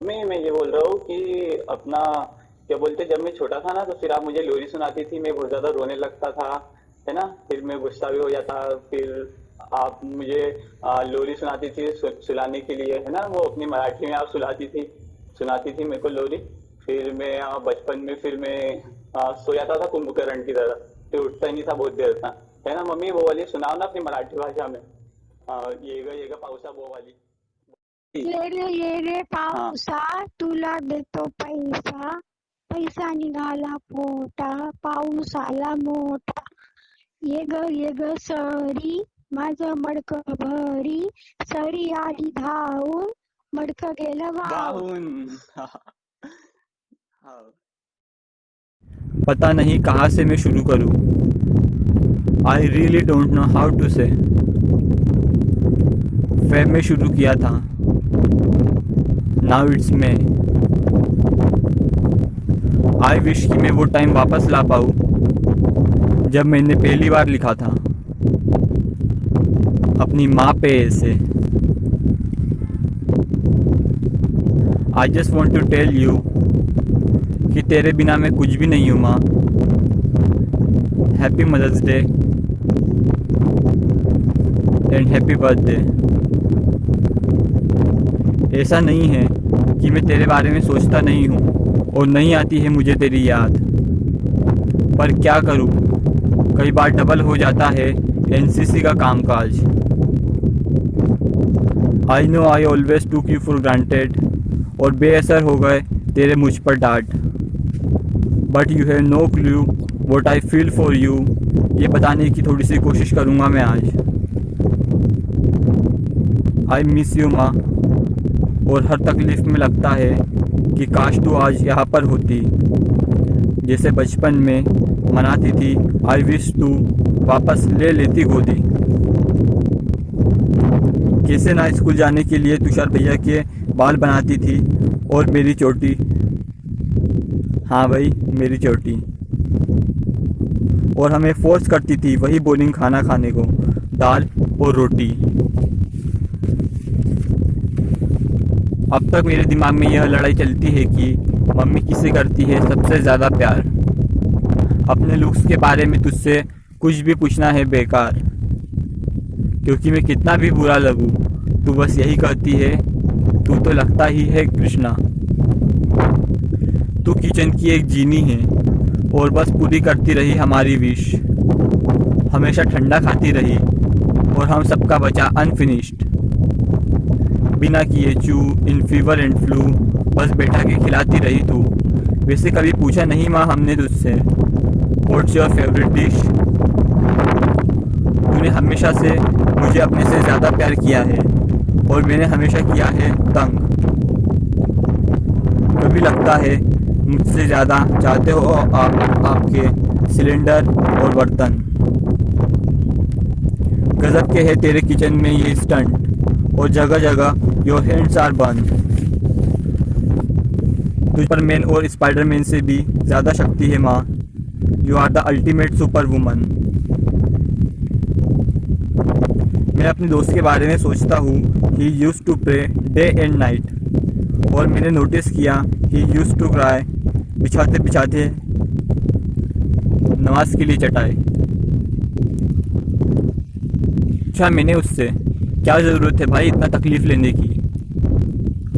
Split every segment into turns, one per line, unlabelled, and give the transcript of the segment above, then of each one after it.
मैं ये बोल रहा हूँ कि अपना क्या बोलते, जब मैं छोटा था ना तो फिर आप मुझे लोरी सुनाती थी, मैं बहुत ज्यादा रोने लगता था, है ना। फिर मैं गुस्सा भी हो जाता। फिर आप मुझे लोरी सुनाती थी सुलाने के लिए, है ना, वो अपनी मराठी में आप सुनाती थी मेरे को लोरी। फिर मैं बचपन में फिर मैं सो जाता था कुंभकर्ण की तरह, फिर उठता ही नहीं था बहुत देर तक, है ना। मम्मी वो वाली सुनाओ ना अपनी मराठी भाषा में, ये गा पावसा वो वाली।
ये रे
हाँ।
पावसा तुला देतो पैसा, पैसा निघाला पोटा, पाऊस आला मोठा. ये ग सरी, माझं मडकं भरी, सरी आली धावून, मडकं गेलं वाहून.
वाहुन। हाँ।
पता नहीं कहाँ से मैं शुरू करूँ। I really don't know how to say. Feb में शुरू किया था, now it's May. I wish कि मैं वो टाइम वापस ला पाऊँ जब मैंने पहली बार लिखा था अपनी माँ पे ऐसे। I just want to tell you कि तेरे बिना मैं कुछ भी नहीं हूँ माँ। Happy mother's day and happy birthday. ऐसा नहीं है कि मैं तेरे बारे में सोचता नहीं हूँ और नहीं आती है मुझे तेरी याद, पर क्या करूँ, कई बार डबल हो जाता है एनसीसी का कामकाज। I know I always took you for granted और बेअसर हो गए तेरे मुझ पर डांट, but you have no clue what I feel for you. ये बताने की थोड़ी सी कोशिश करूँगा मैं आज। आई मिस यू माँ, और हर तकलीफ में लगता है कि काश तू आज यहाँ पर होती, जैसे बचपन में मनाती थी। आई विश तू वापस ले लेती गोदी। कैसे ना स्कूल जाने के लिए तुषार भैया के बाल बनाती थी और मेरी चोटी, हाँ भाई मेरी चोटी, और हमें फोर्स करती थी वही बोरिंग खाना खाने को, दाल और रोटी। अब तक मेरे दिमाग में यह लड़ाई चलती है कि मम्मी किसे करती है सबसे ज़्यादा प्यार। अपने लुक्स के बारे में तुझसे कुछ भी पूछना है बेकार, क्योंकि मैं कितना भी बुरा लगूं तू बस यही कहती है, तू तो लगता ही है कृष्णा। तू किचन की एक जीनी है और बस पूरी करती रही हमारी विश। हमेशा ठंडा खाती रही और हम सबका बचा अनफिनिश्ड। बिना किए चू इन फीवर एंड फ्लू, बस बैठा के खिलाती रही तू। वैसे कभी पूछा नहीं माँ हमने तुझसे व्हाट्स योर फेवरेट डिश। तूने हमेशा से मुझे अपने से ज़्यादा प्यार किया है और मैंने हमेशा किया है तंग। कभी लगता है मुझसे ज़्यादा चाहते हो आप आपके सिलेंडर और बर्तन। गजब के है तेरे किचन में ये स्टंट, और जगह जगह your hands are burn. Superman और स्पाइडरमैन से भी ज़्यादा शक्ति है माँ। You are the ultimate super woman. मैं अपने दोस्त के बारे में सोचता हूँ, he used to pray day and night, और मैंने नोटिस किया ही यूज्ड टू क्राई बिछाते बिछाते नमाज के लिए चटाई। अच्छा मैंने उससे क्या ज़रूरत है भाई इतना तकलीफ़ लेने की।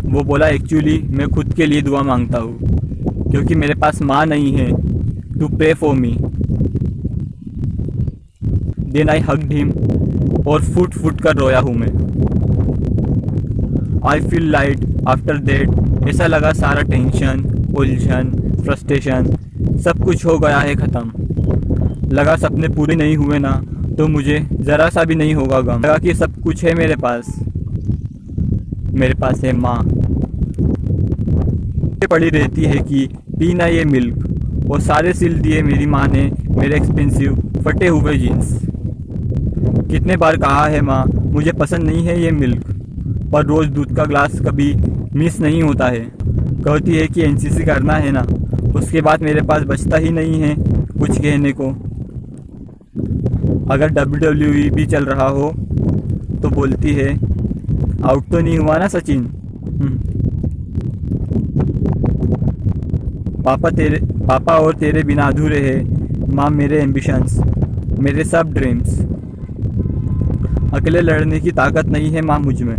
वो बोला एक्चुअली मैं खुद के लिए दुआ मांगता हूँ क्योंकि मेरे पास माँ नहीं है। To pray for me. Then I hugged him और फुट फुट कर रोया हूँ मैं। I feel light after that. ऐसा लगा सारा टेंशन, उलझन, फ्रस्ट्रेशन सब कुछ हो गया है ख़त्म। लगा सपने पूरे नहीं हुए ना तो मुझे ज़रा सा भी नहीं होगा गम। लगा कि सब कुछ है मेरे पास। मेरे पास है माँ। पड़ी रहती है कि पीना ये मिल्क, और सारे सिल दिए मेरी माँ ने मेरे एक्सपेंसिव फटे हुए जीन्स। कितने बार कहा है माँ मुझे पसंद नहीं है ये मिल्क, पर रोज़ दूध का ग्लास कभी मिस नहीं होता है। कहती है कि एनसीसी करना है ना, उसके बाद मेरे पास बचता ही नहीं है कुछ कहने को। अगर WWE भी चल रहा हो तो बोलती है आउट तो नहीं हुआ ना सचिन। पापा और तेरे बिना अधूरे है माँ मेरे एम्बिशंस, मेरे सब ड्रीम्स। अकेले लड़ने की ताकत नहीं है माँ मुझ में।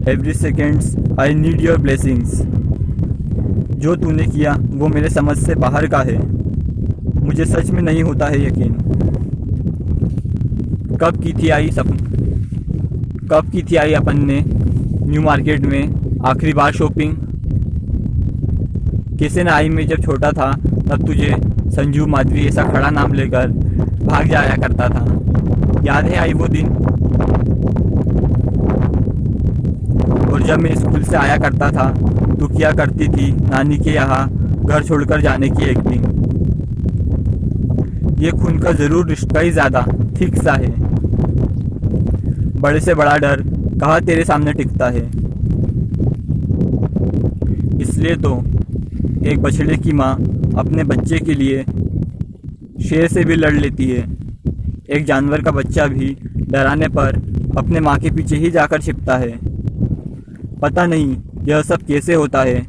Every seconds I need your blessings. जो तूने किया वो मेरे समझ से बाहर का है, मुझे सच में नहीं होता है यकीन। कब की थी आई अपन ने न्यू मार्केट में आखिरी बार शॉपिंग? कैसे ना आई मैं जब छोटा था, तब तुझे संजू माधवी ऐसा खड़ा नाम लेकर भाग जाया करता था। याद है आई वो दिन? और जब मैं स्कूल से आया करता था तो किया करती थी नानी के यहाँ घर छोड़कर जाने की एक्टिंग। ये खून का जरूर रिश्ता ही ज़्यादा ठीक सा है। बड़े से बड़ा डर कहाँ तेरे सामने टिकता है। इसलिए तो एक बछड़े की माँ अपने बच्चे के लिए शेर से भी लड़ लेती है। एक जानवर का बच्चा भी डराने पर अपने माँ के पीछे ही जाकर छिपता है। पता नहीं यह सब कैसे होता है।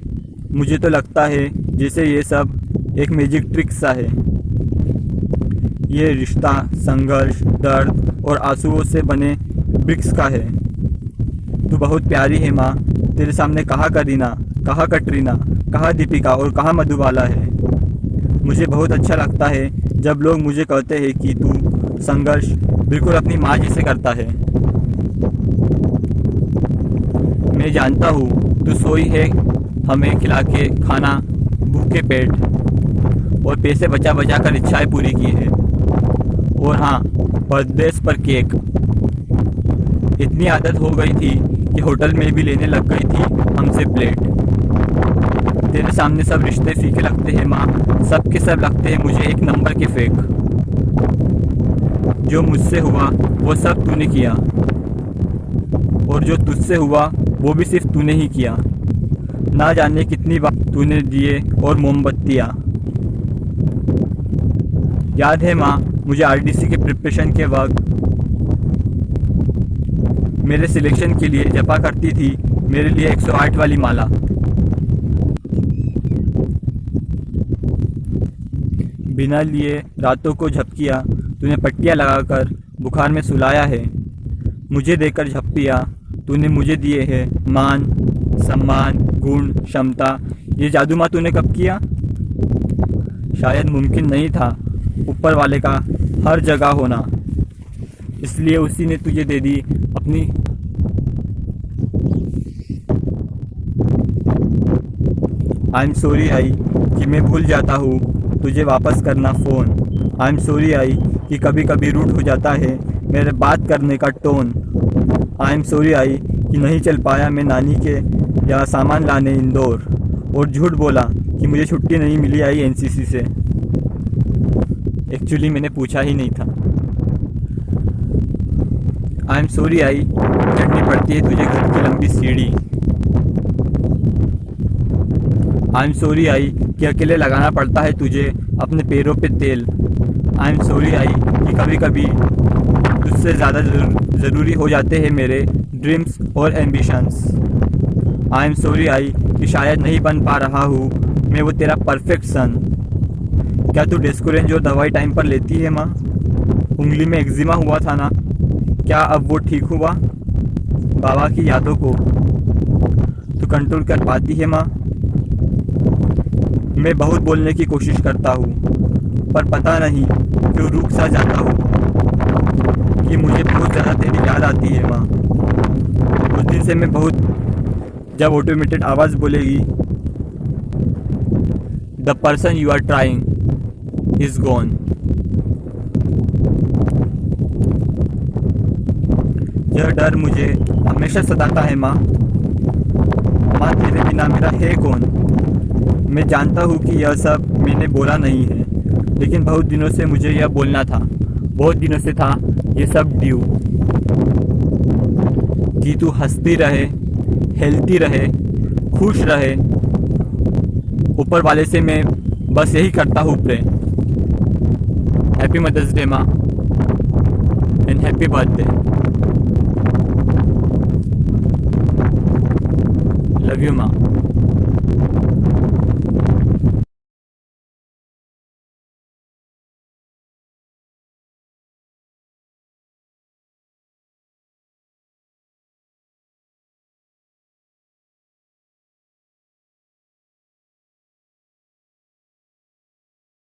मुझे तो लगता है जैसे ये सब एक मैजिक ट्रिक सा है। ये रिश्ता संघर्ष, दर्द और आंसुओं से बने ब्रिक्स का है। तू बहुत प्यारी है माँ। तेरे सामने कहाँ करीना, कहाँ कटरीना, कहाँ दीपिका और कहाँ मधुबाला है। मुझे बहुत अच्छा लगता है जब लोग मुझे कहते हैं कि तू संघर्ष बिल्कुल अपनी माँ जैसे करता है। मैं जानता हूँ तू सोई है हमें खिला के खाना, भूखे पेट और पैसे बचा बचा कर इच्छाएं पूरी की है। और हाँ, बर्थडेज पर केक। इतनी आदत हो गई थी कि होटल में भी लेने लग गई थी हमसे प्लेट। तेरे सामने सब रिश्ते फीके लगते हैं माँ, सब के सब लगते हैं मुझे एक नंबर के फेक। जो मुझसे हुआ वो सब तूने किया, और जो तुझसे हुआ वो भी सिर्फ तूने ही किया। ना जाने कितनी बार तूने दिए और मोमबत्तियाँ। याद है माँ मुझे आरडीसी के प्रिपरेशन के वक्त मेरे सिलेक्शन के लिए जपा करती थी मेरे लिए 108 वाली माला। बिना लिए रातों को झपकिया तूने, पट्टियाँ लगाकर बुखार में सुलाया है। मुझे देकर झपकिया तूने मुझे दिए है मान, सम्मान, गुण, क्षमता। ये जादू माँ तूने कब किया? शायद मुमकिन नहीं था ऊपर वाले का हर जगह होना, इसलिए उसी ने तुझे दे दी अपनी। आई एम सॉरी आई कि मैं भूल जाता हूँ तुझे वापस करना phone. I am sorry I कि कभी कभी रूट हो जाता है मेरे बात करने का tone. I am sorry I कि नहीं चल पाया मैं नानी के यहाँ सामान लाने इंदौर, और झूठ बोला कि मुझे छुट्टी नहीं मिली आई एनसीसी से। एक्चुअली मैंने पूछा ही नहीं था। आई एम सॉरी आई चढ़नी पड़ती है तुझे घर की लंबी सीढ़ी। आई एम सॉरी आई कि अकेले लगाना पड़ता है तुझे अपने पैरों पे तेल। आई एम सॉरी आई कि कभी कभी तुझसे ज़्यादा ज़रूरी हो जाते हैं मेरे ड्रीम्स और ambitions. I am sorry I कि शायद नहीं बन पा रहा हूँ मैं वो तेरा परफेक्ट सन। क्या तू डेस्कोरेंज और दवाई टाइम पर लेती है माँ? उंगली में एक्जिमा हुआ था ना, क्या अब वो ठीक हुआ? बाबा की यादों को तू कंट्रोल कर पाती है माँ? मैं बहुत बोलने की कोशिश करता हूँ पर पता नहीं क्यों रुक सा जाता हूँ कि मुझे बहुत ज़्यादा तेरी याद आती है माँ। उस दिन से मैं बहुत, जब ऑटोमेटेड आवाज़ बोलेगी the person you are trying is gone. यह डर मुझे हमेशा सताता है माँ। माँ तेरे बिना मेरा है कौन? मैं जानता हूँ कि यह सब मैंने बोला नहीं है, लेकिन बहुत दिनों से मुझे यह बोलना था। बहुत दिनों से था ये सब ड्यू। कि तू हंसती रहे, हेल्थी रहे, खुश रहे। ऊपर वाले से मैं बस यही करता हूँ प्रे। हैप्पी मदर्स डे माँ and happy birthday. Love you माँ।